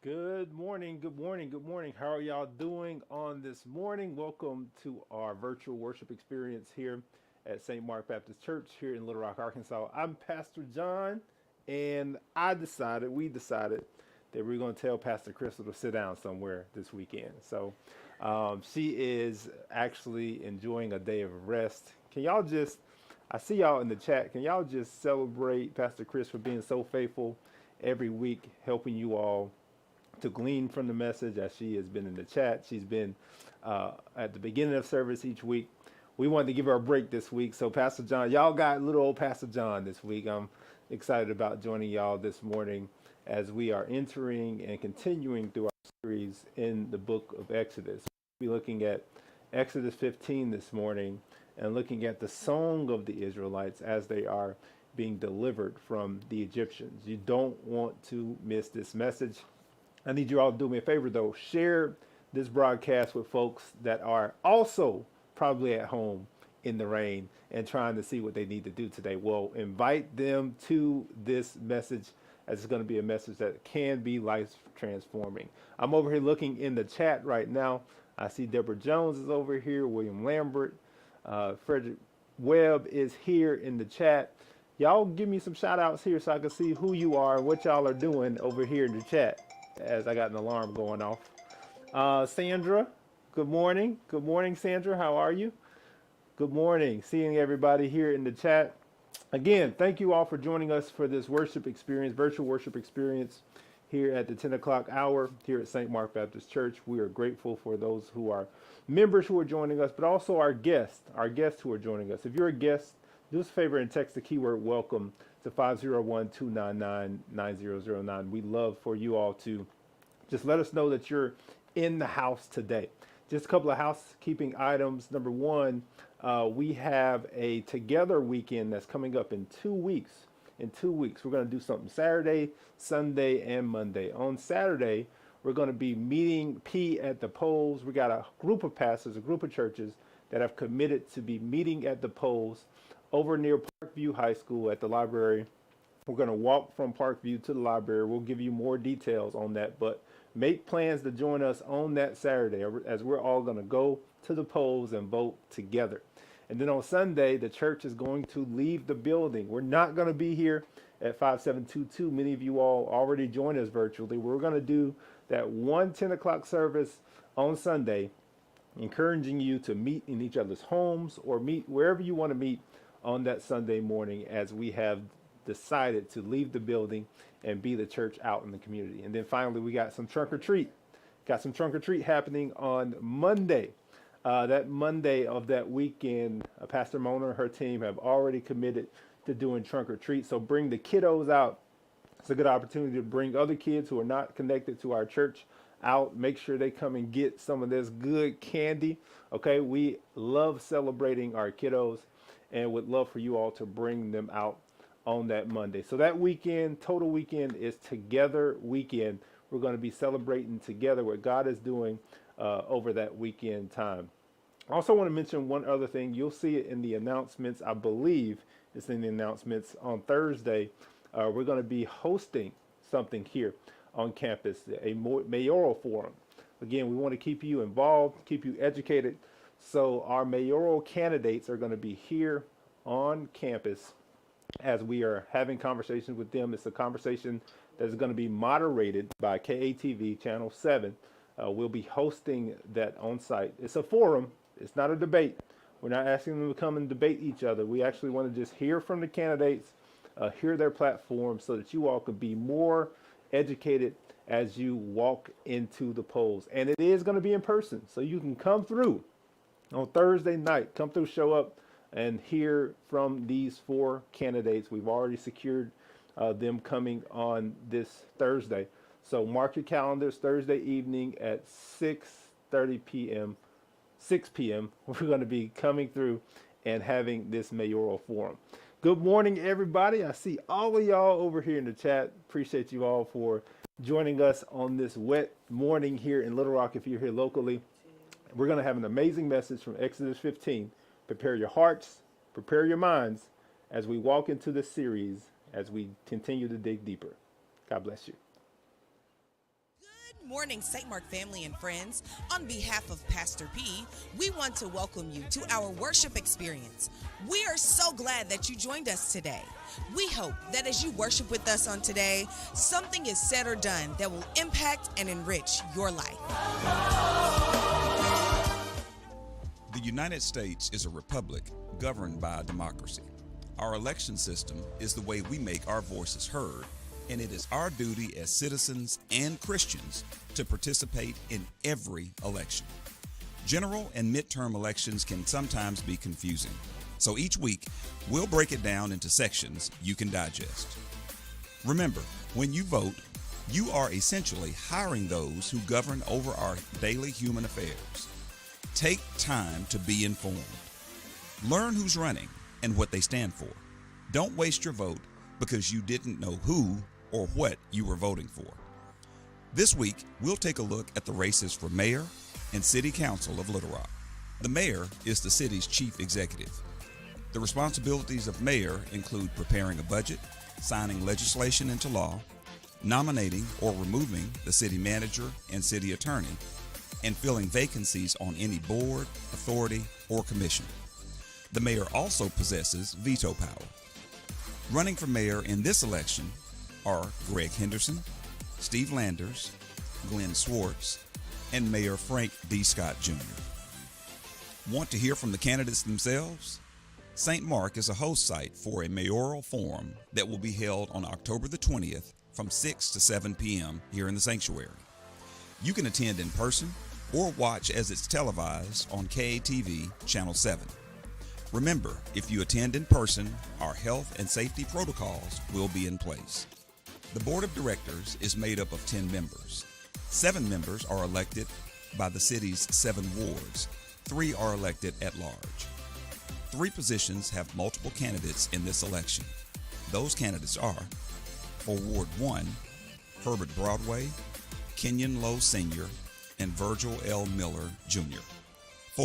Good morning, good morning, good morning. How are y'all doing on this morning? Welcome to our virtual worship experience here at St. Mark Baptist Church here in Little Rock, Arkansas. I'm Pastor John, and we decided that we're going to tell Pastor Crystal to sit down somewhere this weekend. She is actually enjoying a day of rest. I see y'all in the chat. Can y'all just celebrate Pastor Chris for being so faithful every week, helping you all to glean from the message as she has been in the chat. She's been at the beginning of service each week. We wanted to give her a break this week. So, Pastor John, y'all got little old Pastor John this week. I'm excited about joining y'all this morning as we are entering and continuing through our series in the book of Exodus. We'll be looking at Exodus 15 this morning and looking at the song of the Israelites as they are being delivered from the Egyptians. You don't want to miss this message. I need you all to do me a favor though. Share this broadcast with folks that are also probably at home in the rain and trying to see what they need to do today. Well, invite them to this message as it's going to be a message that can be life transforming. I'm over here looking in the chat right now. I see Deborah Jones is over here, William Lambert, Frederick Webb is here in the chat. Y'all give me some shout outs here so I can see who you are and what y'all are doing over here in the chat as I got an alarm going off. Sandra, good morning. Good morning, Sandra. How are you? Good morning. Seeing everybody here in the chat. Again, thank you all for joining us for this worship experience, virtual worship experience here at the 10 o'clock hour here at St. Mark Baptist Church. We are grateful for those who are members who are joining us, but also our guests who are joining us. If you're a guest, do us a favor and text the keyword welcome to 501-299-9009. We love for you all to just let us know that you're in the house today. Just a couple of housekeeping items. Number one, we have a Together weekend that's coming up in 2 weeks. In 2 weeks, we're going to do something Saturday, Sunday, and Monday. On Saturday, we're going to be meeting P at the polls. We got a group of pastors, a group of churches that have committed to be meeting at the polls over near Parkview High School at the library. We're going to walk from Parkview to the library. We'll give you more details on that, but make plans to join us on that Saturday as we're all going to go to the polls and vote together. And then on Sunday, the church is going to leave the building. We're not going to be here at 5722. Many of you all already joined us virtually. We're going to do that 10 o'clock service on Sunday, encouraging you to meet in each other's homes or meet wherever you want to meet on that Sunday morning as we have decided to leave the building and be the church out in the community. And then finally, we got some trunk or treat. Got some trunk or treat happening on Monday. That Monday of that weekend, Pastor Mona and her team have already committed to doing trunk or treat. So bring the kiddos out. It's a good opportunity to bring other kids who are not connected to our church out. Make sure they come and get some of this good candy. Okay, we love celebrating our kiddos and would love for you all to bring them out on that Monday. So that weekend, total weekend, is Together weekend. We're going to be celebrating together what God is doing over that weekend time. I also want to mention one other thing. You'll see it in the announcements. I believe it's in the announcements on Thursday. We're going to be hosting something here on campus, a mayoral forum. Again, we want to keep you involved, keep you educated. So our mayoral candidates are going to be here on campus as we are having conversations with them. It's a conversation that is going to be moderated by KATV Channel 7. We'll be hosting that on site. It's a forum. It's not a debate. We're not asking them to come and debate each other. We actually want to just hear from the candidates, hear their platform so that you all could be more educated as you walk into the polls. And it is going to be in person. So you can come through on Thursday night, come through, show up, and hear from these four candidates. We've already secured them coming on this Thursday. So mark your calendars, Thursday evening at 6:30 p.m., 6 p.m. We're going to be coming through and having this mayoral forum. Good morning, everybody. I see all of y'all over here in the chat. Appreciate you all for joining us on this wet morning here in Little Rock if you're here locally. We're going to have an amazing message from Exodus 15. Prepare your hearts, prepare your minds as we walk into this series, as we continue to dig deeper. God bless you. Morning, St. Mark family and friends. On behalf of Pastor P, we want to welcome you to our worship experience. We are so glad that you joined us today. We hope that as you worship with us on today, something is said or done that will impact and enrich your life. The United States is a republic governed by a democracy. Our election system is the way we make our voices heard, and it is our duty as citizens and Christians to participate in every election. General and midterm elections can sometimes be confusing, so each week we'll break it down into sections you can digest. Remember, when you vote, you are essentially hiring those who govern over our daily human affairs. Take time to be informed. Learn who's running and what they stand for. Don't waste your vote because you didn't know who or what you were voting for. This week, we'll take a look at the races for mayor and city council of Little Rock. The mayor is the city's chief executive. The responsibilities of mayor include preparing a budget, signing legislation into law, nominating or removing the city manager and city attorney, and filling vacancies on any board, authority, or commission. The mayor also possesses veto power. Running for mayor in this election are Greg Henderson, Steve Landers, Glenn Swartz, and Mayor Frank D. Scott Jr. Want to hear from the candidates themselves? St. Mark is a host site for a mayoral forum that will be held on October the 20th from 6 to 7 p.m. here in the sanctuary. You can attend in person or watch as it's televised on KATV Channel 7. Remember, if you attend in person, our health and safety protocols will be in place. The board of directors is made up of 10 members. 7 members are elected by the city's 7 wards. 3 are elected at large. 3 positions have multiple candidates in this election. Those candidates are, for Ward 1, Herbert Broadway, Kenyon Lowe Sr., and Virgil L. Miller Jr.